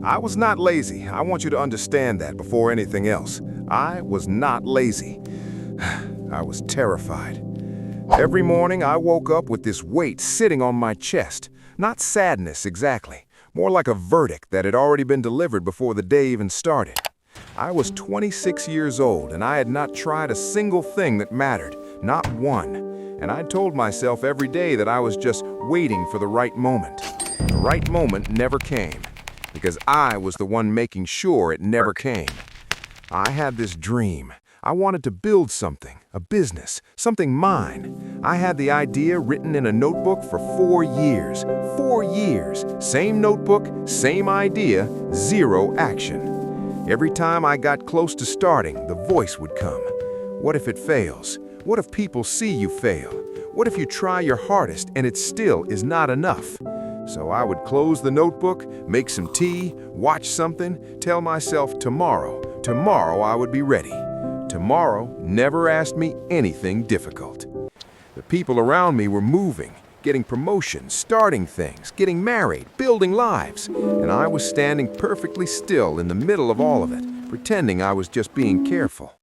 I was not lazy. I want you to understand that before anything else. I was not lazy. I was terrified. Every morning I woke up with this weight sitting on my chest. Not sadness exactly, more like a verdict that had already been delivered before the day even started. I was 26 years old and I had not tried a single thing that mattered, not one. And I told myself every day that I was just waiting for the right moment. The right moment never came, because I was the one making sure it never came. I had this dream. I wanted to build something, a business, something mine. I had the idea written in a notebook for 4 years. 4 years. Same notebook, same idea, zero action. Every time I got close to starting, the voice would come. What if it fails? What if people see you fail? What if you try your hardest and it still is not enough? So I would close the notebook, make some tea, watch something, tell myself tomorrow I would be ready. Tomorrow never asked me anything difficult. The people around me were moving, getting promotions, starting things, getting married, building lives, and I was standing perfectly still in the middle of all of it, pretending I was just being careful.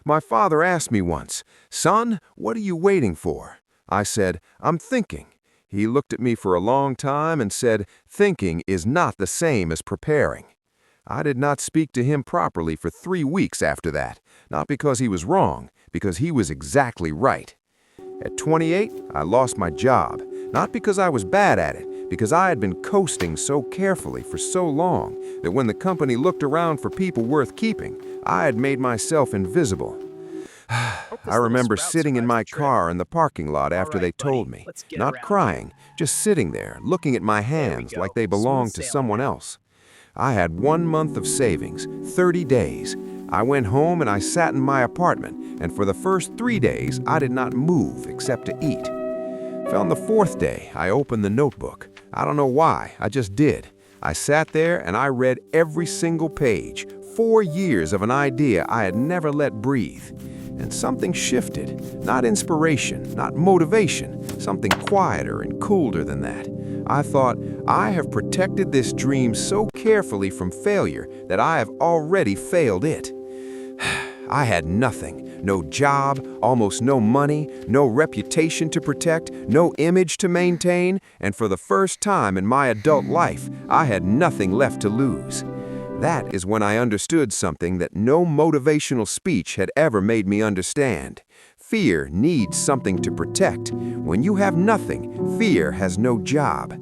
My father asked me once, "Son, what are you waiting for?" I said, "I'm thinking." He looked at me for a long time and said, "Thinking is not the same as preparing." I did not speak to him properly for 3 weeks after that, not because he was wrong, because he was exactly right. At 28, I lost my job, not because I was bad at it, because I had been coasting so carefully for so long that when the company looked around for people worth keeping, I had made myself invisible. I remember sitting in my car in the parking lot after they told me, not crying, just sitting there, looking at my hands like they belonged to someone else. I had 1 month of savings, 30 days. I went home and I sat in my apartment, and for the first 3 days, I did not move except to eat. On the 4th day, I opened the notebook. I don't know why, I just did. I sat there and I read every single page, 4 years of an idea I had never let breathe. And something shifted, not inspiration, not motivation, something quieter and cooler than that. I thought, I have protected this dream so carefully from failure that I have already failed it. I had nothing, no job, almost no money, no reputation to protect, no image to maintain, and for the first time in my adult life, I had nothing left to lose. That is when I understood something that no motivational speech had ever made me understand. Fear needs something to protect. When you have nothing, fear has no job.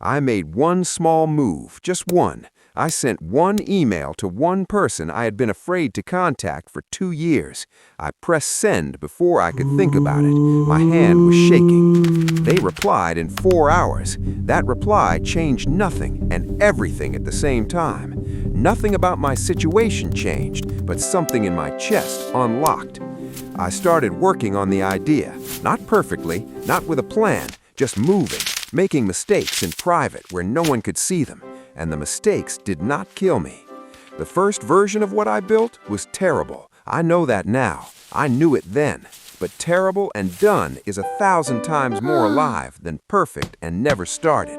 I made one small move, just one. I sent one email to one person I had been afraid to contact for 2 years. I pressed send before I could think about it. My hand was shaking. They replied in 4 hours. That reply changed nothing and everything at the same time. Nothing about my situation changed, but something in my chest unlocked. I started working on the idea, not perfectly, not with a plan, just moving, making mistakes in private where no one could see them. And the mistakes did not kill me. The first version of what I built was terrible. I know that now. I knew it then. But terrible and done is 1,000 times more alive than perfect and never started.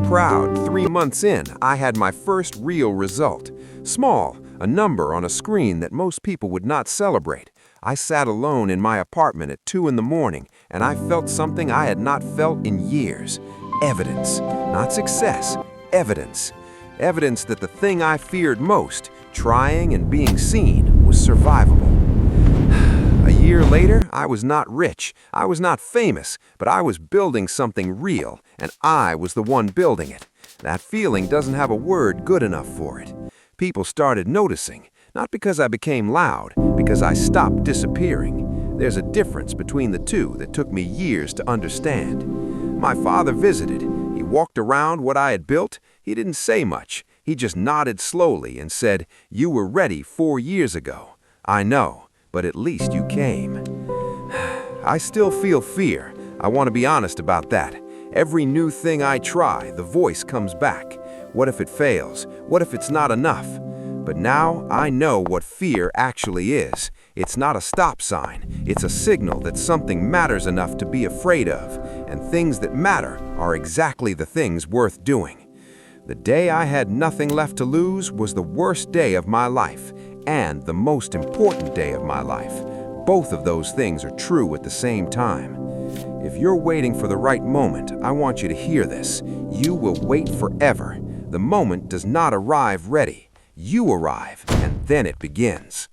Proud, 3 months in, I had my first real result. Small, a number on a screen that most people would not celebrate. I sat alone in my apartment at 2 in the morning, and I felt something I had not felt in years. Evidence, not success. Evidence. Evidence that the thing I feared most, trying and being seen, was survivable. A year later, I was not rich, I was not famous, but I was building something real, and I was the one building it. That feeling doesn't have a word good enough for it. People started noticing, not because I became loud, because I stopped disappearing. There's a difference between the two that took me years to understand. My father visited. He walked around what I had built. He didn't say much. He just nodded slowly and said, "You were ready 4 years ago." I know, but at least you came. I still feel fear. I want to be honest about that. Every new thing I try, the voice comes back. What if it fails? What if it's not enough? But now I know what fear actually is. It's not a stop sign. It's a signal that something matters enough to be afraid of, and things that matter are exactly the things worth doing. The day I had nothing left to lose was the worst day of my life and the most important day of my life. Both of those things are true at the same time. If you're waiting for the right moment, I want you to hear this. You will wait forever. The moment does not arrive ready. You arrive, and then it begins.